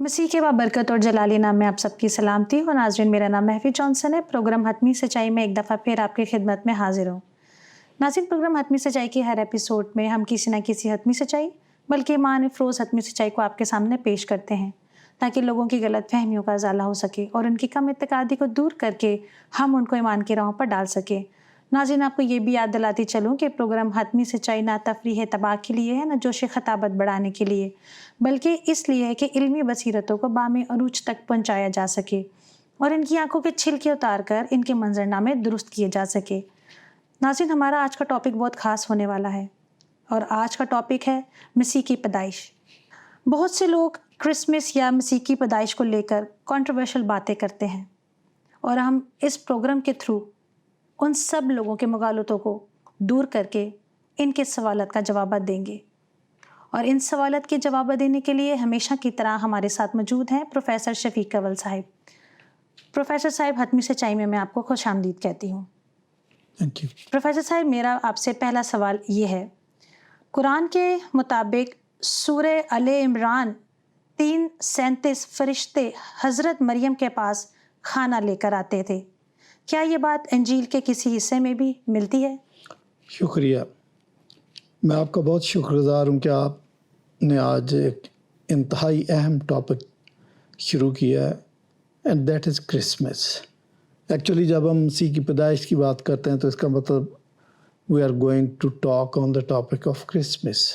مسیح کے بابرکت اور جلالی نام میں آپ سب کی سلامتی ہو ناظرین، میرا نام محفوظ جانسن ہے۔ پروگرام حتمی سچائی میں ایک دفعہ پھر آپ کی خدمت میں حاضر ہوں۔ ناظرین، پروگرام حتمی سچائی کی ہر ایپیسوڈ میں ہم کسی نہ کسی حتمی سچائی بلکہ ایمان افروز حتمی سچائی کو آپ کے سامنے پیش کرتے ہیں تاکہ لوگوں کی غلط فہمیوں کا ازالہ ہو سکے اور ان کی کم اعتقادی کو دور کر کے ہم ان کو ایمان کی راہوں پر ڈال سکیں۔ ناظرین، آپ کو یہ بھی یاد دلاتی چلوں کہ پروگرام حتمی سچائی نہ تفریح تباہ کے لیے ہے، نہ جوش خطابت بڑھانے کے لیے، بلکہ اس لیے ہے کہ علمی بصیرتوں کو بام عروج تک پہنچایا جا سکے اور ان کی آنکھوں کے چھلکے اتار کر ان کے منظرنامے درست کیے جا سکے۔ ناظرین، ہمارا آج کا ٹاپک بہت خاص ہونے والا ہے اور آج کا ٹاپک ہے مسیح کی پیدائش۔ بہت سے لوگ کرسمس یا مسیح کی پیدائش کو لے کر کنٹروورشل باتیں کرتے ہیں اور ہم اس پروگرام کے تھرو ان سب لوگوں کے مغالطوں کو دور کر کے ان کے سوالات کا جوابات دیں گے، اور ان سوالات کے جواب دینے کے لیے ہمیشہ کی طرح ہمارے ساتھ موجود ہیں پروفیسر شفیق اول صاحب۔ پروفیسر صاحب، حتمی سچائی میں آپ کو خوش آمدید کہتی ہوں۔ Thank you. پروفیسر صاحب، میرا آپ سے پہلا سوال یہ ہے، قرآن کے مطابق سورہ آل عمران 3:37 فرشتے حضرت مریم کے پاس کھانا لے کر آتے تھے، کیا یہ بات انجیل کے کسی حصے میں بھی ملتی ہے؟ شکریہ، میں آپ کا بہت شکر گزار ہوں کہ آپ نے آج ایک انتہائی اہم ٹاپک شروع کیا ہے، and that is Christmas. Actually جب ہم مسیح کی پیدائش کی بات کرتے ہیں تو اس کا مطلب we are going to talk on the topic of Christmas.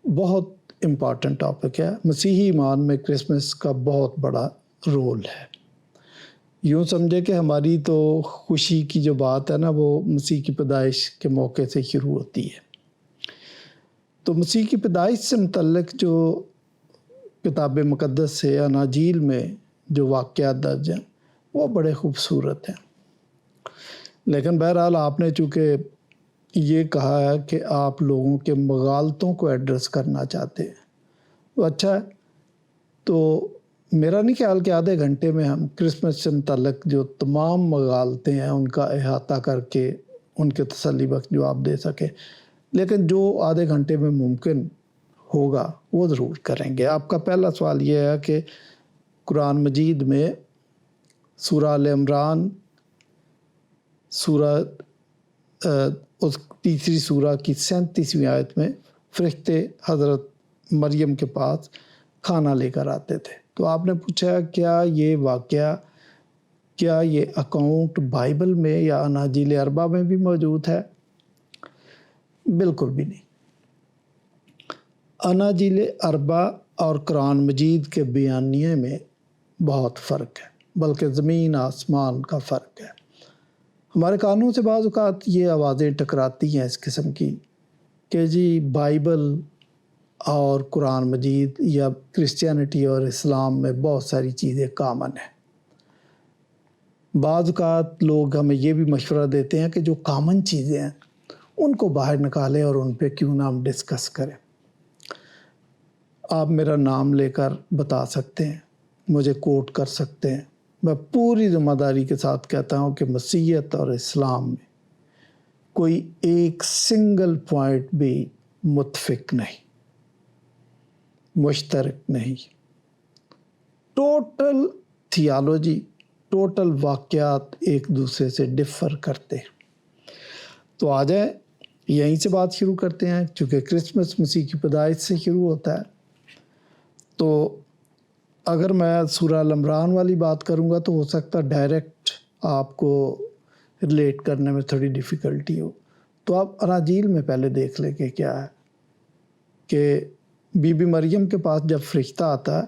بہت امپارٹنٹ ٹاپک ہے۔ مسیحی ایمان میں کرسمس کا بہت بڑا رول ہے۔ یوں سمجھے کہ ہماری تو خوشی کی جو بات ہے نا، وہ مسیح کی پیدائش کے موقع سے شروع ہوتی ہے۔ تو مسیح کی پیدائش سے متعلق جو کتاب مقدس سے اناجیل میں جو واقعات درج ہیں وہ بڑے خوبصورت ہیں، لیکن بہرحال آپ نے چونکہ یہ کہا ہے کہ آپ لوگوں کے مغالطوں کو ایڈریس کرنا چاہتے ہیں، تو اچھا ہے۔ تو میرا نہیں خیال کہ آدھے گھنٹے میں ہم کرسمس سے متعلق جو تمام مغالطیں ہیں ان کا احاطہ کر کے ان کے تسلی بخش جواب دے سکیں، لیکن جو آدھے گھنٹے میں ممکن ہوگا وہ ضرور کریں گے۔ آپ کا پہلا سوال یہ ہے کہ قرآن مجید میں سورہ آل عمران اس تیسری سورہ کی 37ویں آیت میں فرشتے حضرت مریم کے پاس کھانا لے کر آتے تھے۔ تو آپ نے پوچھا کیا یہ واقعہ، کیا یہ اکاؤنٹ بائبل میں یا اناجیل اربع میں بھی موجود ہے؟ بالکل بھی نہیں۔ اناجیل اربع اور قرآن مجید کے بیانیے میں بہت فرق ہے، بلکہ زمین آسمان کا فرق ہے۔ ہمارے کانوں سے بعض اوقات یہ آوازیں ٹکراتی ہیں اس قسم کی کہ جی بائبل اور قرآن مجید یا کرسچینٹی اور اسلام میں بہت ساری چیزیں کامن ہیں۔ بعض اوقات لوگ ہمیں یہ بھی مشورہ دیتے ہیں کہ جو کامن چیزیں ہیں ان کو باہر نکالیں اور ان پہ کیوں نہ ہم ڈسکس کریں۔ آپ میرا نام لے کر بتا سکتے ہیں، مجھے کوٹ کر سکتے ہیں، میں پوری ذمہ داری کے ساتھ کہتا ہوں کہ مسیحیت اور اسلام میں کوئی ایک سنگل پوائنٹ بھی متفق نہیں، مشترک نہیں۔ ٹوٹل تھیالوجی، ٹوٹل واقعات ایک دوسرے سے ڈفر کرتے ہیں۔ تو آ جائیں یہیں سے بات شروع کرتے ہیں، چونکہ کرسمس مسیح کی پیدائش سے شروع ہوتا ہے۔ تو اگر میں سورہ آل عمران والی بات کروں گا تو ہو سکتا ہے ڈائریکٹ آپ کو ریلیٹ کرنے میں تھوڑی ڈیفیکلٹی ہو، تو آپ اناجیل میں پہلے دیکھ لیں کہ کیا ہے کہ بی بی مریم کے پاس جب فرشتہ آتا ہے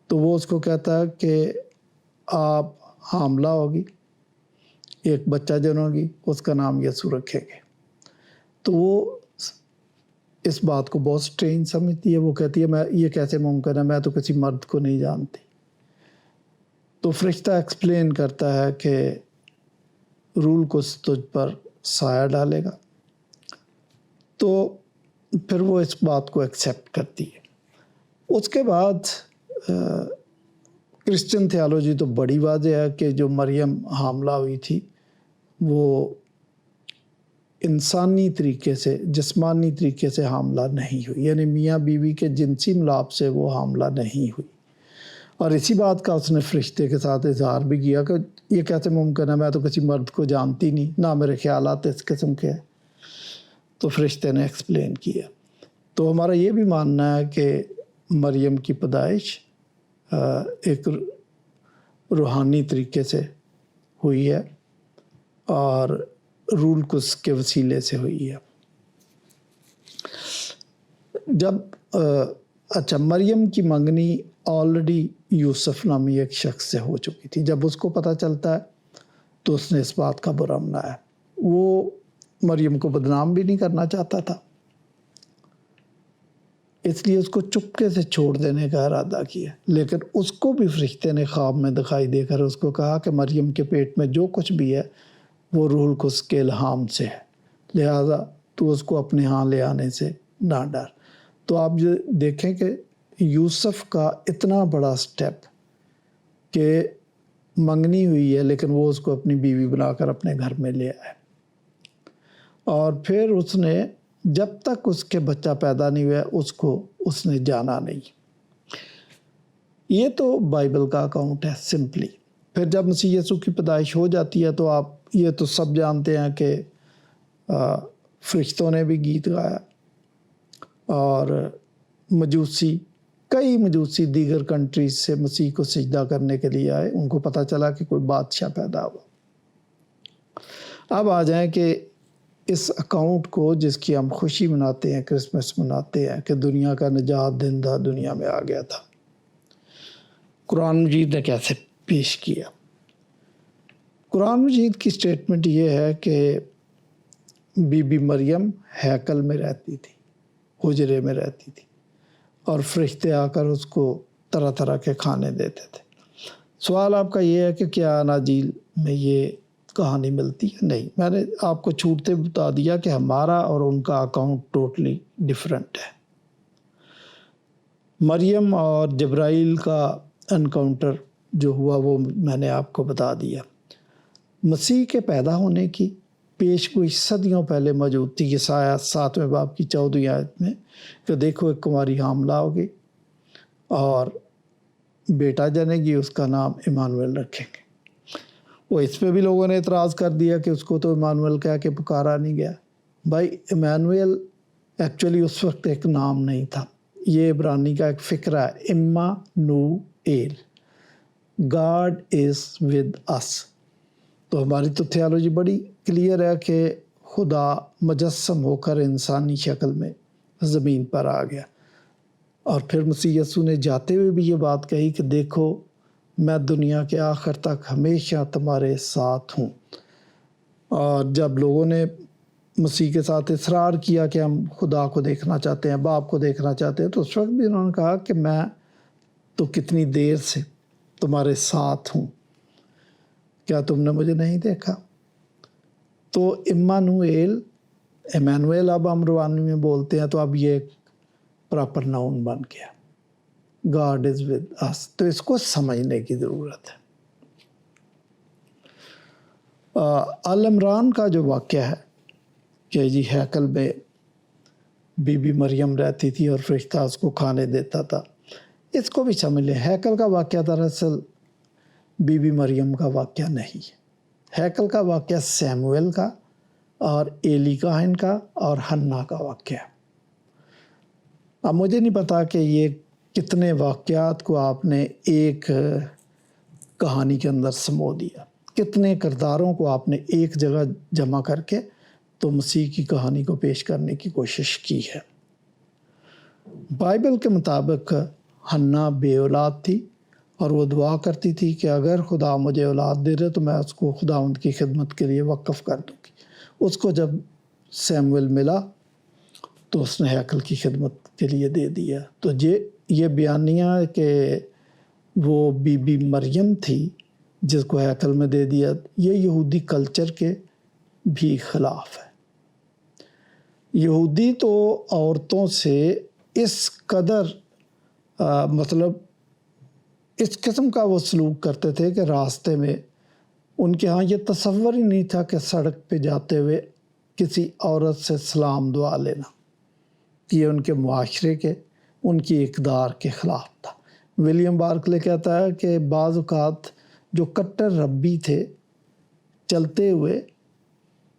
تو وہ اس کو کہتا ہے کہ آپ حاملہ ہوگی، ایک بچہ جنم ہوگی، اس کا نام یسوع رکھیں گے۔ تو وہ اس بات کو بہت سٹرینج سمجھتی ہے، وہ کہتی ہے میں یہ کیسے ممکن ہے، میں تو کسی مرد کو نہیں جانتی۔ تو فرشتہ ایکسپلین کرتا ہے کہ رول کو تجھ پر سایہ ڈالے گا، تو پھر وہ اس بات کو ایکسیپٹ کرتی ہے۔ اس کے بعد کرسچن تھیالوجی تو بڑی واضح ہے کہ جو مریم حاملہ ہوئی تھی وہ انسانی طریقے سے، جسمانی طریقے سے حاملہ نہیں ہوئی، یعنی میاں بیوی کے جنسی ملاپ سے وہ حاملہ نہیں ہوئی۔ اور اسی بات کا اس نے فرشتے کے ساتھ اظہار بھی کیا کہ یہ کیسے ممکن ہے، میں تو کسی مرد کو جانتی نہیں، نہ میرے خیالات اس قسم کے ہیں۔ تو فرشتے نے ایکسپلین کیا۔ تو ہمارا یہ بھی ماننا ہے کہ مریم کی پیدائش ایک روحانی طریقے سے ہوئی ہے اور رول قدس کے وسیلے سے ہوئی ہے۔ جب اچھا، مریم کی منگنی آلریڈی یوسف نامی ایک شخص سے ہو چکی تھی۔ جب اس کو پتہ چلتا ہے تو اس نے اس بات کا برا منایا۔ وہ مریم کو بدنام بھی نہیں کرنا چاہتا تھا، اس لیے اس کو چپکے سے چھوڑ دینے کا ارادہ کیا، لیکن اس کو بھی فرشتے نے خواب میں دکھائی دے کر اس کو کہا کہ مریم کے پیٹ میں جو کچھ بھی ہے وہ روح القدس کے الہام سے ہے، لہٰذا تو اس کو اپنے ہاں لے آنے سے نہ ڈر۔ تو آپ یہ دیکھیں کہ یوسف کا اتنا بڑا سٹیپ کہ منگنی ہوئی ہے لیکن وہ اس کو اپنی بیوی بنا کر اپنے گھر میں لے آئے، اور پھر اس نے جب تک اس کے بچہ پیدا نہیں ہوا اس نے جانا نہیں۔ یہ تو بائبل کا اکاؤنٹ ہے سمپلی۔ پھر جب مسیح یسوع کی پیدائش ہو جاتی ہے تو آپ یہ تو سب جانتے ہیں کہ فرشتوں نے بھی گیت گایا، اور کئی مجوسی دیگر کنٹریز سے مسیح کو سجدہ کرنے کے لیے آئے، ان کو پتہ چلا کہ کوئی بادشاہ پیدا ہوا۔ اب آ جائیں کہ اس اکاؤنٹ کو جس کی ہم خوشی مناتے ہیں، کرسمس مناتے ہیں کہ دنیا کا نجات دہندہ دنیا میں آ گیا تھا، قرآن مجید نے کیسے پیش کیا؟ قرآن مجید کی سٹیٹمنٹ یہ ہے کہ بی بی مریم ہیکل میں رہتی تھی، حجرے میں رہتی تھی، اور فرشتے آ کر اس کو طرح طرح کے کھانے دیتے تھے۔ سوال آپ کا یہ ہے کہ کیا اناجیل میں یہ کہانی ملتی ہے؟ نہیں، میں نے آپ کو چھوٹتے بتا دیا کہ ہمارا اور ان کا اکاؤنٹ ٹوٹلی ڈیفرنٹ ہے۔ مریم اور جبرائیل کا انکاؤنٹر جو ہوا وہ میں نے آپ کو بتا دیا۔ مسیح کے پیدا ہونے کی پیش گوئی صدیوں پہلے موجود تھی، یسایہ 7ویں باب کی 14ویں آیت میں، کہ دیکھو ایک کنواری حاملہ ہوگی اور بیٹا جنے گی، اس کا نام ایمانویل رکھیں گے۔ وہ اس پہ بھی لوگوں نے اعتراض کر دیا کہ اس کو تو ایمانویل کہہ کے پکارا نہیں گیا۔ بھائی، ایمانویل ایکچولی اس وقت ایک نام نہیں تھا، یہ عبرانی کا ایک فقرہ ہے، Emmanuel, God is with us. تو ہماری تو تھیالوجی بڑی کلیئر ہے کہ خدا مجسم ہو کر انسانی شکل میں زمین پر آ گیا، اور پھر مسیح یسوع نے جاتے ہوئے بھی یہ بات کہی کہ دیکھو میں دنیا کے آخر تک ہمیشہ تمہارے ساتھ ہوں۔ اور جب لوگوں نے مسیح کے ساتھ اصرار کیا کہ ہم خدا کو دیکھنا چاہتے ہیں، باپ کو دیکھنا چاہتے ہیں، تو اس وقت بھی انہوں نے کہا کہ میں تو کتنی دیر سے تمہارے ساتھ ہوں، کیا تم نے مجھے نہیں دیکھا؟ تو ایمانویل اب ہم روانی میں بولتے ہیں، تو اب یہ پراپر ناؤن بن گیا، گاڈ از ود اس۔ تو اس کو سمجھنے کی ضرورت ہے۔ آل عمران کا جو واقعہ ہے کہ جی ہیکل میں بی بی مریم رہتی تھی اور فرشتہ اس کو کھانے دیتا تھا، اس کو بھی سمجھ لیں۔ ہیکل کا واقعہ دراصل بی بی مریم کا واقعہ نہیں ہے، ہیکل کا واقعہ سیمویل کا اور ایلی کاہن کا اور حنا کا واقعہ ہے۔ اب مجھے نہیں پتا کہ یہ کتنے واقعات کو آپ نے ایک کہانی کے اندر سمو دیا، کتنے کرداروں کو آپ نے ایک جگہ جمع کر کے تو مسیح کی کہانی کو پیش کرنے کی کوشش کی ہے۔ بائبل کے مطابق حنا بے اولاد تھی، اور وہ دعا کرتی تھی کہ اگر خدا مجھے اولاد دے دے تو میں اس کو خداوند کی خدمت کے لیے وقف کر دوں گی۔ اس کو جب سیمویل ملا تو اس نے ہیکل کی خدمت کے لیے دے دیا۔ تو یہ بیانیہ کہ وہ بی بی مریم تھی جس کو ہیکل میں دے دیا، یہ یہودی کلچر کے بھی خلاف ہے۔ یہودی تو عورتوں سے اس قدر اس قسم کا وہ سلوک کرتے تھے کہ راستے میں ان کے ہاں یہ تصور ہی نہیں تھا کہ سڑک پہ جاتے ہوئے کسی عورت سے سلام دعا لینا، یہ ان کے معاشرے کے، ان کی اقدار کے خلاف تھا۔ ولیم بارکلے کہتا ہے کہ بعض اوقات جو کٹر ربی تھے چلتے ہوئے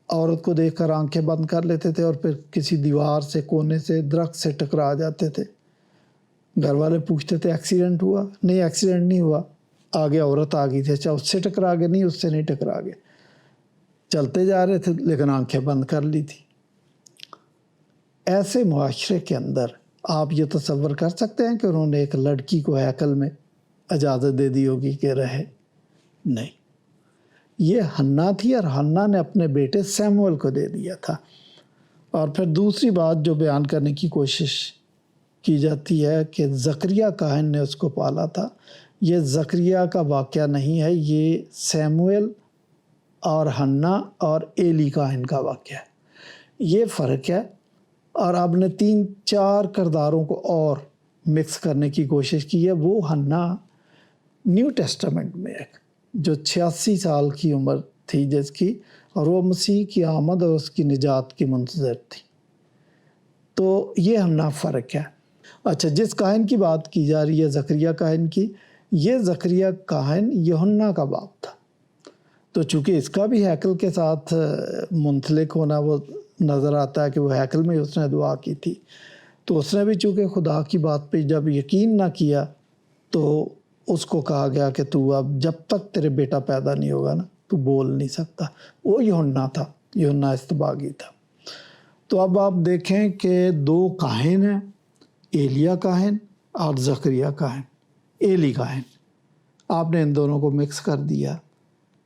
عورت کو دیکھ کر آنکھیں بند کر لیتے تھے اور پھر کسی دیوار سے، کونے سے، درخت سے ٹکرا جاتے تھے۔ گھر والے پوچھتے تھے ایکسیڈنٹ ہوا؟ نہیں، ایکسیڈنٹ نہیں ہوا، آگے عورت آ گئی تھی۔ اچھا اس سے ٹکرا گئے؟ نہیں، اس سے نہیں ٹکرا گئے، چلتے جا رہے تھے لیکن آنکھیں بند کر لی تھی۔ ایسے معاشرے کے اندر آپ یہ تصور کر سکتے ہیں کہ انہوں نے ایک لڑکی کو ہیکل میں اجازت دے دی ہوگی کہ رہے؟ نہیں، یہ حنا تھی اور حنا نے اپنے بیٹے سیموئل کو دے دیا تھا۔ اور پھر دوسری بات جو بیان کرنے کی کوشش کی جاتی ہے کہ زکریا کاہن نے اس کو پالا تھا، یہ زکریا کا واقعہ نہیں ہے، یہ سیموئل اور حنا اور ایلی کاہن کا واقعہ ہے۔ یہ فرق ہے۔ اور آپ نے 3-4 کرداروں کو اور مکس کرنے کی کوشش کی ہے۔ وہ حنا نیو ٹیسٹامنٹ میں ایک جو 86 سال کی عمر تھی جس کی، اور وہ مسیح کی آمد اور اس کی نجات کی منتظر تھی۔ تو یہ حنا فرق ہے۔ اچھا، جس کاہن کی بات کی جا رہی ہے زکریا کاہن کی، یہ زکریا کاہن یوحنا کا باپ تھا۔ تو چونکہ اس کا بھی ہیکل کے ساتھ منسلک ہونا وہ نظر آتا ہے کہ وہ ہیکل میں اس نے دعا کی تھی، تو اس نے بھی چونکہ خدا کی بات پہ جب یقین نہ کیا تو اس کو کہا گیا کہ تو اب جب تک تیرے بیٹا پیدا نہیں ہوگا نا تو بول نہیں سکتا۔ وہ یوحنا تھا، یوحنا استباغی تھا۔ تو اب آپ دیکھیں کہ 2 کاہن ہیں، ایلیا کاہن اور زکریا کاہن، ایلی کاہن۔ آپ نے ان دونوں کو مکس کر دیا۔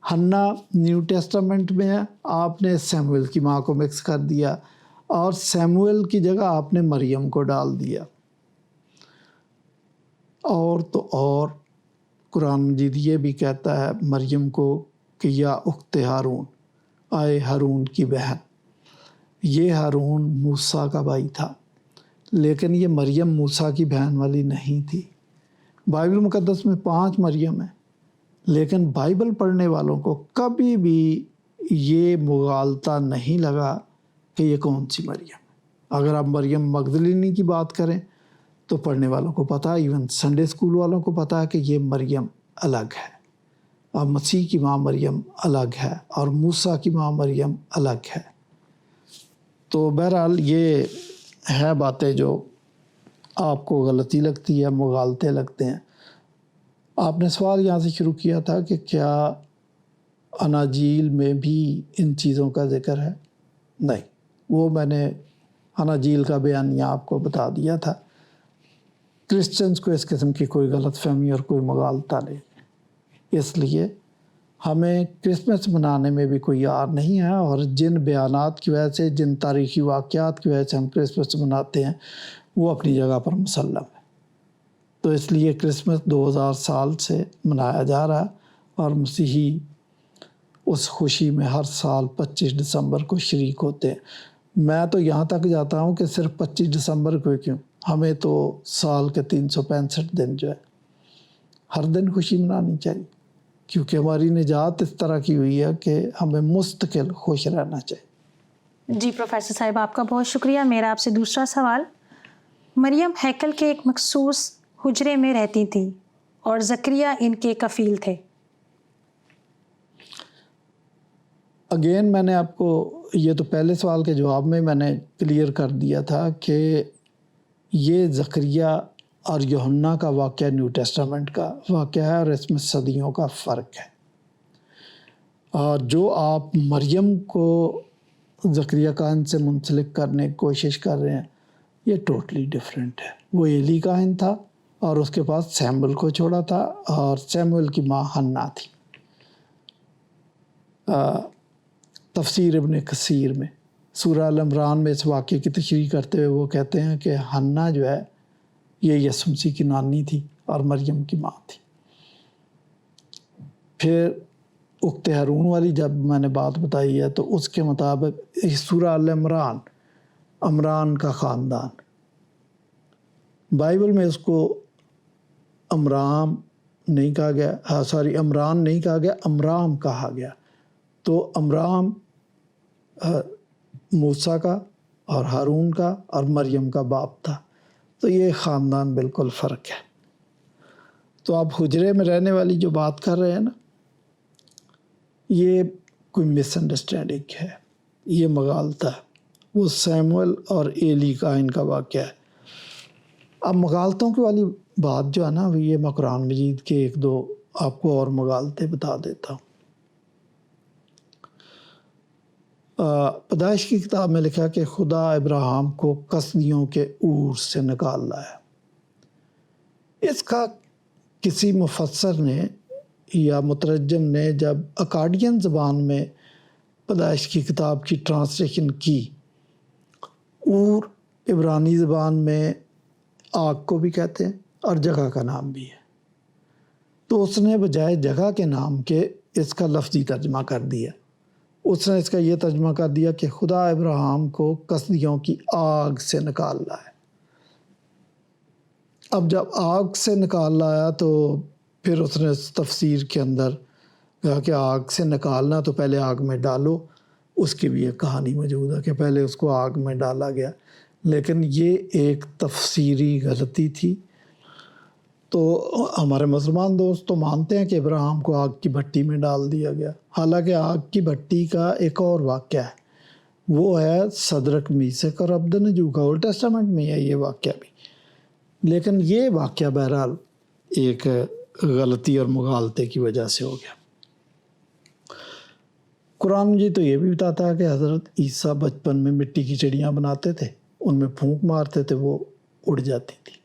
حنا نیو ٹیسٹامنٹ میں ہے، آپ نے سیموئل کی ماں کو مکس کر دیا، اور سیموئل کی جگہ آپ نے مریم کو ڈال دیا۔ اور تو اور قرآن مجید یہ بھی کہتا ہے مریم کو کہ یا اخت ہارون، آئے ہارون کی بہن۔ یہ ہارون موسیٰ کا بھائی تھا، لیکن یہ مریم موسیٰ کی بہن والی نہیں تھی۔ بائبل مقدس میں 5 مریم ہیں، لیکن بائبل پڑھنے والوں کو کبھی بھی یہ مغالطہ نہیں لگا کہ یہ کون سی مریم ہے۔ اگر آپ مریم مگدلینی کی بات کریں تو پڑھنے والوں کو پتہ ہے، ایون سنڈے اسکول والوں کو پتہ ہے کہ یہ مریم الگ ہے، اور مسیح کی ماں مریم الگ ہے، اور موسیٰ کی ماں مریم الگ ہے۔ تو بہرحال یہ ہے باتیں جو آپ کو غلطی لگتی ہے، مغالطے لگتے ہیں۔ آپ نے سوال یہاں سے شروع کیا تھا کہ کیا اناجیل میں بھی ان چیزوں کا ذکر ہے؟ نہیں، وہ میں نے اناجیل کا بیانیہ آپ کو بتا دیا تھا۔ کرسچنز کو اس قسم کی کوئی غلط فہمی اور کوئی مغالطہ نہیں، اس لیے ہمیں کرسمس منانے میں بھی کوئی یار نہیں ہے، اور جن بیانات کی وجہ سے، جن تاریخی واقعات کی وجہ سے ہم کرسمس مناتے ہیں وہ اپنی جگہ پر مسلم ہے۔ تو اس لیے کرسمس 2000 سال سے منایا جا رہا ہے، اور مسیحی اس خوشی میں ہر سال 25 دسمبر کو شریک ہوتے ہیں۔ میں تو یہاں تک جاتا ہوں کہ صرف 25 دسمبر کو کیوں، ہمیں تو سال کے 365 دن جو ہے ہر دن خوشی منانی چاہیے، کیونکہ ہماری نجات اس طرح کی ہوئی ہے کہ ہمیں مستقل خوش رہنا چاہیے۔ جی پروفیسر صاحب، آپ کا بہت شکریہ۔ میرا آپ سے دوسرا سوال، مریم ہیکل کے ایک مخصوص حجرے میں رہتی تھی اور زکریا ان کے کفیل تھے۔ اگین میں نے آپ کو یہ تو پہلے سوال کے جواب میں نے کلیئر کر دیا تھا کہ یہ زکریا اور یوحنا کا واقعہ نیو ٹیسٹامنٹ کا واقعہ ہے، اور اس میں صدیوں کا فرق ہے۔ اور جو آپ مریم کو زکریا کاہن سے منسلک کرنے کی کوشش کر رہے ہیں، یہ ٹوٹلی ڈیفرنٹ ہے۔ وہ ایلی کاہن تھا اور اس کے پاس سیموئل کو چھوڑا تھا، اور سیموئل کی ماں حنا تھی۔ تفسیر ابن کثیر میں سورہ ال-عمران میں اس واقعے کی تشریح کرتے ہوئے وہ کہتے ہیں کہ حنا جو ہے یہ یسوع مسیح کی نانی تھی اور مریم کی ماں تھی۔ پھر اخت ہارون والی جب میں نے بات بتائی ہے تو اس کے مطابق سورہ ال-عمران، عمران کا خاندان، بائبل میں اس کو عمران نہیں کہا گیا، عمران نہیں کہا گیا، عمرام کہا گیا۔ تو عمرام موسیٰ کا اور ہارون کا اور مریم کا باپ تھا، تو یہ خاندان بالکل فرق ہے۔ تو آپ حجرے میں رہنے والی جو بات کر رہے ہیں نا، یہ کوئی مس انڈرسٹینڈنگ ہے، یہ مغالطہ ہے۔ وہ سیمول اور ایلی کا ان کا واقعہ ہے۔ اب مغالطوں کی والی بات جو ہے نا، یہ میں قرآن مجید کے ایک دو آپ کو اور مغالطے بتا دیتا ہوں۔ پیدائش کی کتاب میں لکھا کہ خدا ابراہیم کو کسدیوں کے اور سے نکال لایا۔ اس کا کسی مفسر نے یا مترجم نے جب اکادین زبان میں پیدائش کی کتاب کی ٹرانسلیشن کی، اور عبرانی زبان میں آگ کو بھی کہتے ہیں اور جگہ کا نام بھی ہے، تو اس نے بجائے جگہ کے نام کے اس کا لفظی ترجمہ کر دیا۔ اس نے اس کا یہ ترجمہ کر دیا کہ خدا ابراہیم کو کسدیوں کی آگ سے نکال لایا۔ اب جب آگ سے نکال لایا تو پھر اس نے اس تفسیر کے اندر کہا کہ آگ سے نکالنا تو پہلے آگ میں ڈالو۔ اس کی بھی ایک کہانی موجود ہے کہ پہلے اس کو آگ میں ڈالا گیا، لیکن یہ ایک تفسیری غلطی تھی۔ تو ہمارے مسلمان دوست تو مانتے ہیں کہ ابراہیم کو آگ کی بھٹی میں ڈال دیا گیا، حالانکہ آگ کی بھٹی کا ایک اور واقعہ ہے، وہ ہے صدرک میثق اور عبدنجو کا۔ اولڈ ٹیسٹامنٹ میں ہے یہ واقعہ بھی، لیکن یہ واقعہ بہرحال ایک غلطی اور مغالطے کی وجہ سے ہو گیا۔ قرآن مجید تو یہ بھی بتاتا ہے کہ حضرت عیسیٰ بچپن میں مٹی کی چڑیاں بناتے تھے، ان میں پھونک مارتے تھے، وہ اڑ جاتی تھی۔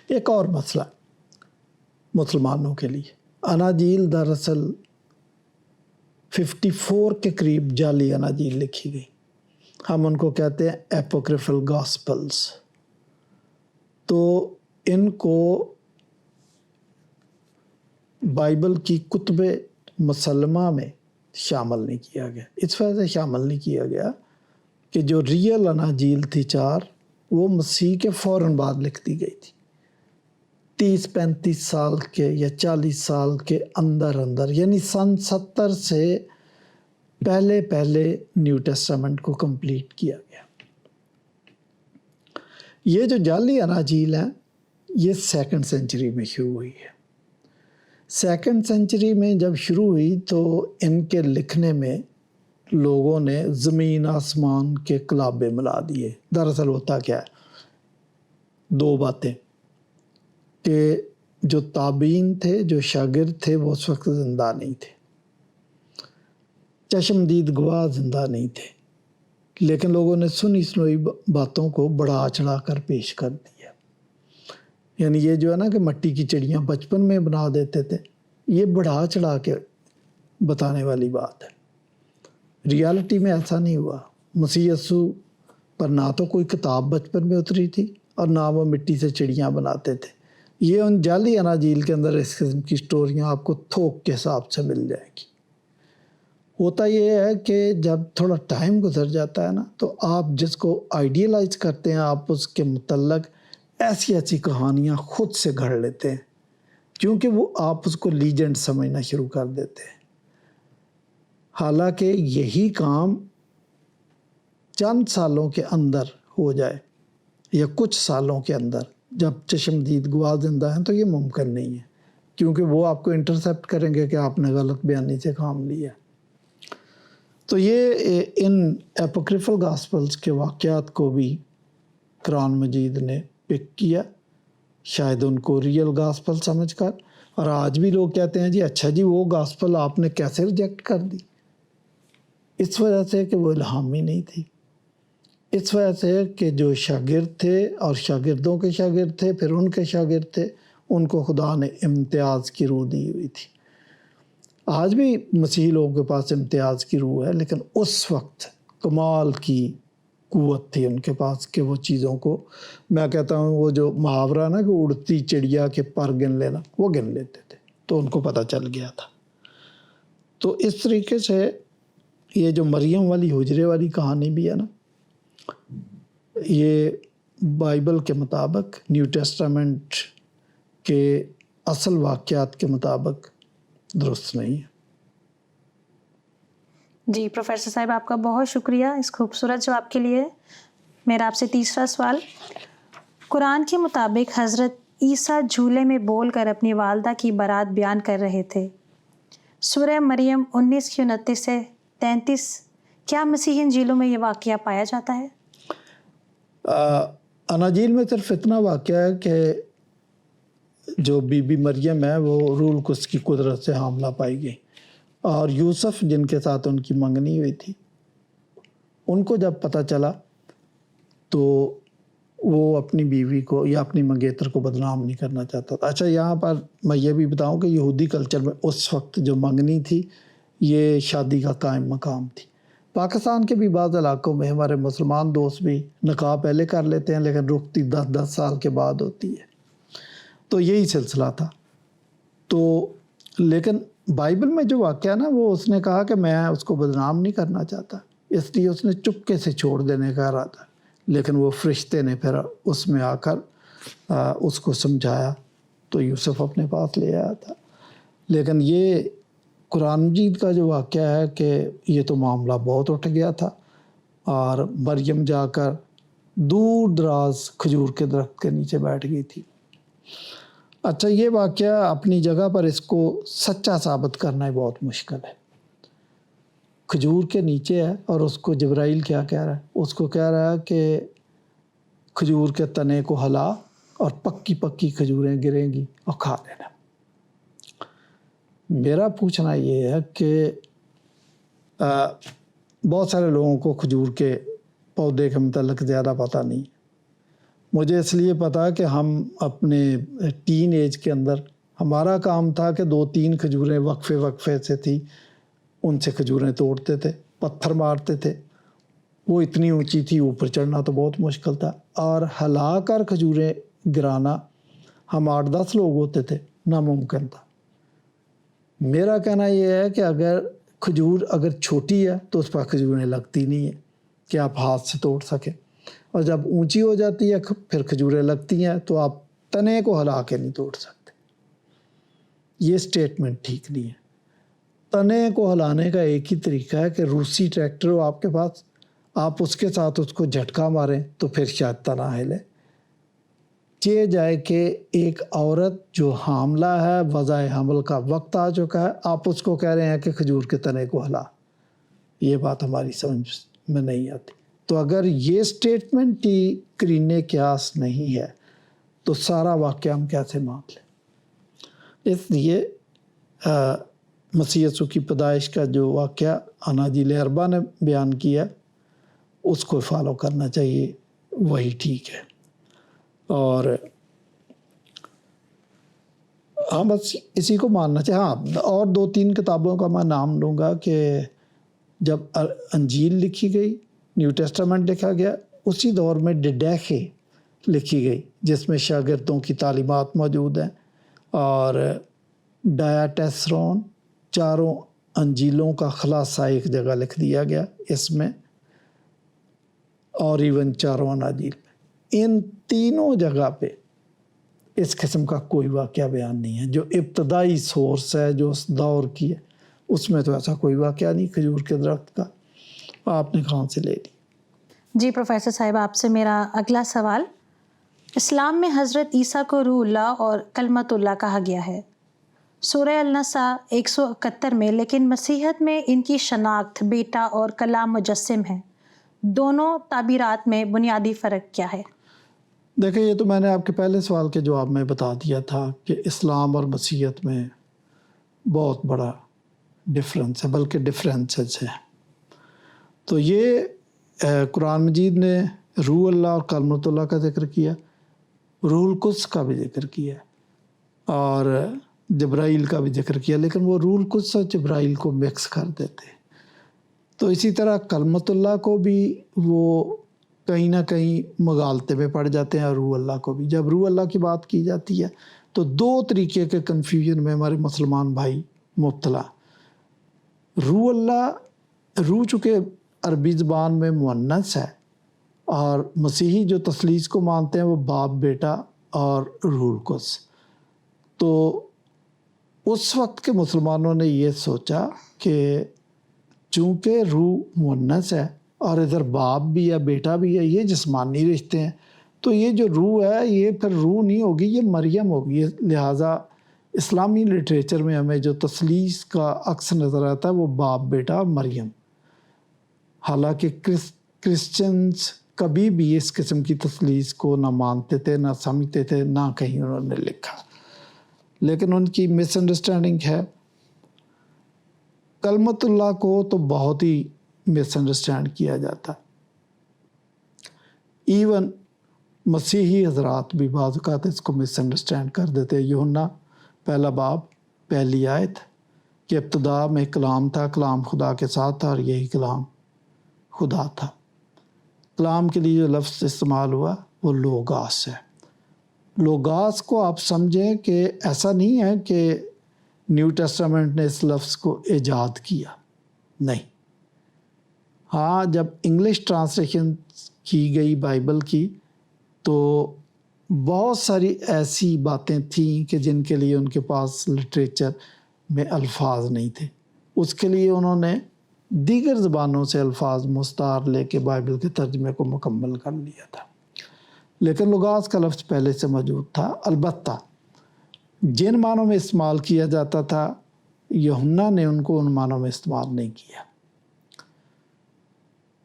ایک اور مسئلہ مسلمانوں کے لیے، اناجیل دراصل 54 کے قریب جعلی اناجیل لکھی گئی، ہم ان کو کہتے ہیں اپوکریفل گاسپلز۔ تو ان کو بائبل کی کتب مسلمہ میں شامل نہیں کیا گیا۔ اس وجہ سے شامل نہیں کیا گیا کہ جو ریئل اناجیل تھی 4، وہ مسیح کے فوراً بعد لکھ دی گئی تھی، 30-35 سال کے یا 40 سال کے اندر، یعنی سن 70 سے پہلے نیو ٹیسٹامنٹ کو کمپلیٹ کیا گیا۔ یہ جو جعلی اناجیل ہیں، یہ 2nd سینچری میں شروع ہوئی ہے۔ 2nd سینچری میں جب شروع ہوئی تو ان کے لکھنے میں لوگوں نے زمین آسمان کے کلابے ملا دیے۔ دراصل ہوتا کیا ہے، 2 باتیں، کہ جو تابعین تھے، جو شاگرد تھے، وہ اس وقت زندہ نہیں تھے، چشمدید گواہ زندہ نہیں تھے، لیکن لوگوں نے سنی سنوئی باتوں کو بڑھا چڑھا کر پیش کر دیا۔ یعنی یہ جو ہے نا کہ مٹی کی چڑیاں بچپن میں بنا دیتے تھے، یہ بڑھا چڑھا کے بتانے والی بات ہے۔ ریالٹی میں ایسا نہیں ہوا۔ مسیح یسوع پر نہ تو کوئی کتاب بچپن میں اتری تھی اور نہ وہ مٹی سے چڑیاں بناتے تھے۔ یہ ان جعلی اناجیل کے اندر اس قسم کی سٹوریاں آپ کو تھوک کے حساب سے مل جائے گی۔ ہوتا یہ ہے کہ جب تھوڑا ٹائم گزر جاتا ہے نا، تو آپ جس کو آئیڈیلائز کرتے ہیں، آپ اس کے متعلق ایسی کہانیاں خود سے گھڑ لیتے ہیں، کیونکہ وہ آپ اس کو لیجنڈ سمجھنا شروع کر دیتے ہیں۔ حالانکہ یہی کام چند سالوں کے اندر ہو جائے یا کچھ سالوں کے اندر، جب چشمدید گواہ زندہ ہیں، تو یہ ممکن نہیں ہے، کیونکہ وہ آپ کو انٹرسیپٹ کریں گے کہ آپ نے غلط بیانی سے کام لیا۔ تو یہ ان اپوکریفل گاسپلز کے واقعات کو بھی قرآن مجید نے پک کیا، شاید ان کو ریئل گاسپل سمجھ کر۔ اور آج بھی لوگ کہتے ہیں جی اچھا جی وہ گاسپل آپ نے کیسے ریجیکٹ کر دی؟ اس وجہ سے کہ وہ الہامی نہیں تھی، اس وجہ سے کہ جو شاگرد تھے اور شاگردوں کے شاگرد تھے، پھر ان کے شاگرد تھے، ان کو خدا نے امتیاز کی روح دی ہوئی تھی۔ آج بھی مسیحی لوگوں کے پاس امتیاز کی روح ہے، لیکن اس وقت کمال کی قوت تھی ان کے پاس کہ وہ چیزوں کو، میں کہتا ہوں وہ جو محاورہ نا کہ اڑتی چڑیا کے پر گن لینا، وہ گن لیتے تھے، تو ان کو پتہ چل گیا تھا۔ تو اس طریقے سے یہ جو مریم والی حجرے والی کہانی بھی ہے نا، یہ بائبل کے مطابق، نیو ٹیسٹامنٹ کے اصل واقعات کے مطابق درست نہیں ہے۔ جی پروفیسر صاحب، آپ کا بہت شکریہ اس خوبصورت جواب کے لیے. میرا آپ سے تیسرا سوال، قرآن کے مطابق حضرت عیسیٰ جھولے میں بول کر اپنی والدہ کی برات بیان کر رہے تھے. سورہ مریم 19:29 سے 33، کیا مسیحی انجیلوں میں یہ واقعہ پایا جاتا ہے؟ اناجیل میں صرف اتنا واقعہ ہے کہ جو بی بی مریم ہے وہ روح القدس کی قدرت سے حاملہ پائی گئی، اور یوسف جن کے ساتھ ان کی منگنی ہوئی تھی، ان کو جب پتہ چلا تو وہ اپنی بیوی کو یا اپنی منگیتر کو بدنام نہیں کرنا چاہتا تھا. اچھا، یہاں پر میں یہ بھی بتاؤں کہ یہودی کلچر میں اس وقت جو منگنی تھی یہ شادی کا قائم مقام تھی. پاکستان کے بھی بعض علاقوں میں ہمارے مسلمان دوست بھی نکاح پہلے کر لیتے ہیں لیکن رختی 10 سال کے بعد ہوتی ہے. تو یہی سلسلہ تھا. تو لیکن بائبل میں جو واقعہ ہے نا، وہ اس نے کہا کہ میں اس کو بدنام نہیں کرنا چاہتا، اس لیے اس نے چپکے سے چھوڑ دینے کا ارادہ. لیکن وہ فرشتے نے پھر اس میں آ کر اس کو سمجھایا تو یوسف اپنے پاس لے آیا تھا. لیکن یہ قرآن مجید کا جو واقعہ ہے کہ یہ تو معاملہ بہت اٹھ گیا تھا، اور مریم جا کر دور دراز کھجور کے درخت کے نیچے بیٹھ گئی تھی. اچھا، یہ واقعہ اپنی جگہ پر اس کو سچا ثابت کرنا ہی بہت مشکل ہے. کھجور کے نیچے ہے اور اس کو جبرائیل کیا کہہ رہا ہے؟ اس کو کہہ رہا ہے کہ کھجور کے تنے کو ہلا اور پکی پکی کھجوریں گریں گی اور کھا لینا. میرا پوچھنا یہ ہے کہ بہت سارے لوگوں کو کھجور کے پودے کے متعلق زیادہ پتہ نہیں. مجھے اس لیے پتا کہ ہم اپنے ٹین ایج کے اندر ہمارا کام تھا کہ 2-3 کھجوریں وقفے سے تھی، ان سے کھجوریں توڑتے تھے، پتھر مارتے تھے. وہ اتنی اونچی تھی، اوپر چڑھنا تو بہت مشکل تھا، اور ہلا کر کھجوریں گرانا، ہم 8-10 لوگ ہوتے تھے، ناممکن تھا. میرا کہنا یہ ہے کہ اگر چھوٹی ہے تو اس پر کھجوریں لگتی نہیں ہیں کہ آپ ہاتھ سے توڑ سکیں، اور جب اونچی ہو جاتی ہے پھر کھجوریں لگتی ہیں تو آپ تنے کو ہلا کے نہیں توڑ سکتے. یہ سٹیٹمنٹ ٹھیک نہیں ہے. تنے کو ہلانے کا ایک ہی طریقہ ہے کہ روسی ٹریکٹر ہو آپ کے پاس، آپ اس کے ساتھ اس کو جھٹکا ماریں تو پھر شاید تنا ہلے. یہ جائے کہ ایک عورت جو حاملہ ہے، وضع حمل کا وقت آ چکا ہے، آپ اس کو کہہ رہے ہیں کہ کھجور کے تنے کو ہلا. یہ بات ہماری سمجھ میں نہیں آتی. تو اگر یہ سٹیٹمنٹ ہی قرینِ قیاس نہیں ہے تو سارا واقعہ ہم کیسے مان لیں؟ اس لیے مسیح یسوع کی پیدائش کا جو واقعہ اناجیل اربعہ نے بیان کیا اس کو فالو کرنا چاہیے، وہی ٹھیک ہے. اور ہاں، بس اسی کو ماننا چاہیے. ہاں، اور 2-3 کتابوں کا میں نام لوں گا کہ جب انجیل لکھی گئی، نیو ٹیسٹامنٹ لکھا گیا، اسی دور میں ڈیڈیکے لکھی گئی جس میں شاگردوں کی تعلیمات موجود ہیں، اور ڈایاٹیسرون، چاروں انجیلوں کا خلاصہ ایک جگہ لکھ دیا گیا اس میں، اور ایون چاروں اناجیل میں. ان تینوں جگہ پہ اس قسم کا کوئی واقعہ بیان نہیں ہے. جو ابتدائی سورس ہے جو اس دور کی ہے اس میں تو ایسا کوئی واقعہ نہیں کھجور کے درخت کا. آپ نے کہاں سے لے لی؟ جی پروفیسر صاحب، آپ سے میرا اگلا سوال، اسلام میں حضرت عیسیٰ کو روح اللہ اور کلمت اللہ کہا گیا ہے سورہ النساء 171 میں، لیکن مسیحیت میں ان کی شناخت بیٹا اور کلام مجسم ہے. دونوں تعبیرات میں بنیادی فرق کیا ہے؟ دیکھیں، یہ تو میں نے آپ کے پہلے سوال کے جواب میں بتا دیا تھا کہ اسلام اور مسیحیت میں بہت بڑا ڈفرینس ہے، بلکہ ڈفرینسز ہیں. تو یہ قرآن مجید نے روح اللہ اور کلمت اللہ کا ذکر کیا، روح القدس کا بھی ذکر کیا، اور جبرائیل کا بھی ذکر کیا، لیکن وہ روح القدس اور جبرائیل کو مکس کر دیتے. تو اسی طرح کلمت اللہ کو بھی وہ کہیں نہ کہیں مغالطے میں پڑ جاتے ہیں، اور روح اللہ کو بھی. جب روح اللہ کی بات کی جاتی ہے تو 2 طریقے کے کنفیوژن میں ہمارے مسلمان بھائی مبتلا. روح اللہ، روح چونکہ عربی زبان میں مؤنث ہے، اور مسیحی جو تثلیث کو مانتے ہیں وہ باپ، بیٹا اور روح القدس. تو اس وقت کے مسلمانوں نے یہ سوچا کہ چونکہ روح مونس ہے اور ادھر باپ بھی ہے بیٹا بھی ہے، یہ جسمانی رشتے ہیں، تو یہ جو روح ہے یہ پھر روح نہیں ہوگی، یہ مریم ہوگی۔ لہٰذا اسلامی لٹریچر میں ہمیں جو تثلیث کا عکس نظر آتا ہے وہ باپ بیٹا مریم، حالانکہ کرسچنز کبھی بھی اس قسم کی تثلیث کو نہ مانتے تھے، نہ سمجھتے تھے، نہ کہیں انہوں نے لکھا، لیکن ان کی مس انڈرسٹینڈنگ ہے۔ کلمت اللہ کو تو بہت ہی مس انڈرسٹینڈ کیا جاتا ہے، ایون مسیحی حضرات بھی بعض اوقات اس کو مس انڈرسٹینڈ کر دیتے۔ یوحنا پہلا باب پہلی آیت کہ ابتدا میں کلام تھا، کلام خدا کے ساتھ تھا اور یہی کلام خدا تھا۔ کلام کے لیے جو لفظ استعمال ہوا وہ لوگاس ہے۔ لوگاس کو آپ سمجھیں کہ ایسا نہیں ہے کہ نیو ٹیسٹامنٹ نے اس لفظ کو ایجاد کیا، نہیں۔ ہاں، جب انگلش ٹرانسلیشن کی گئی بائبل کی تو بہت ساری ایسی باتیں تھیں کہ جن کے لیے ان کے پاس لٹریچر میں الفاظ نہیں تھے، اس کے لیے انہوں نے دیگر زبانوں سے الفاظ مستعار لے کے بائبل کے ترجمے کو مکمل کر لیا تھا، لیکن لوگاس کا لفظ پہلے سے موجود تھا۔ البتہ جن معنوں میں استعمال کیا جاتا تھا یوحنا نے ان کو ان معنوں میں استعمال نہیں کیا۔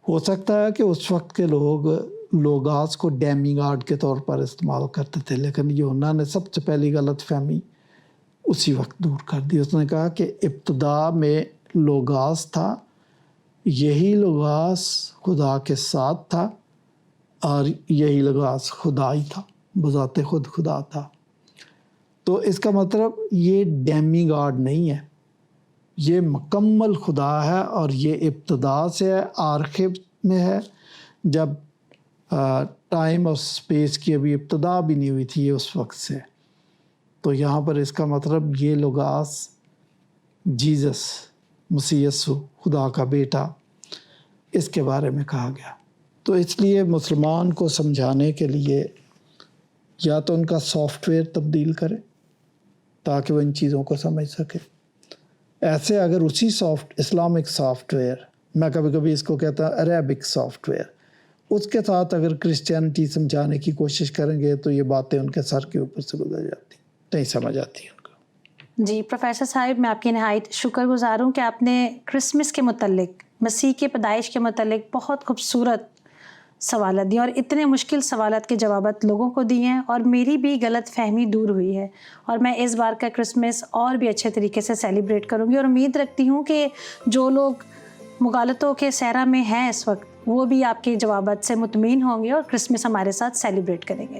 ہو سکتا ہے کہ اس وقت کے لوگ لوگاس کو ڈیمی گاڈ کے طور پر استعمال کرتے تھے، لیکن یوحنا نے سب سے پہلی غلط فہمی اسی وقت دور کر دی۔ اس نے کہا کہ ابتدا میں لوگاس تھا، یہی لوگاس خدا کے ساتھ تھا اور یہی لوگاس خدا ہی تھا، بذات خود خدا تھا۔ تو اس کا مطلب یہ ڈیمی گاڈ نہیں ہے، یہ مکمل خدا ہے اور یہ ابتدا سے ہے، آخر میں ہے، جب ٹائم اور اسپیس کی ابھی ابتدا بھی نہیں ہوئی تھی، یہ اس وقت سے۔ تو یہاں پر اس کا مطلب یہ لوگاس جیزس مسیح یسوع خدا کا بیٹا، اس کے بارے میں کہا گیا۔ تو اس لیے مسلمان کو سمجھانے کے لیے یا تو ان کا سافٹ ویئر تبدیل کرے تاکہ وہ ان چیزوں کو سمجھ سکے۔ ایسے اگر اسی اسلامک سافٹ ویئر، میں کبھی کبھی اس کو کہتا ہوں عربک سافٹ ویئر، اس کے ساتھ اگر کرسچینٹی سمجھانے کی کوشش کریں گے تو یہ باتیں ان کے سر کے اوپر سے گزر جاتی، نہیں سمجھ آتی ان کو۔ جی پروفیسر صاحب، میں آپ کی نہایت شکر گزار ہوں کہ آپ نے کرسمس کے متعلق، مسیح کے پیدائش کے متعلق بہت خوبصورت سوالات دیے اور اتنے مشکل سوالات کے جوابات لوگوں کو دیے ہیں، اور میری بھی غلط فہمی دور ہوئی ہے، اور میں اس بار کا کرسمس اور بھی اچھے طریقے سے سیلیبریٹ کروں گی، اور امید رکھتی ہوں کہ جو لوگ مغالطوں کے صحرا میں ہیں اس وقت وہ بھی آپ کے جوابات سے مطمئن ہوں گے اور کرسمس ہمارے ساتھ سیلیبریٹ کریں گے۔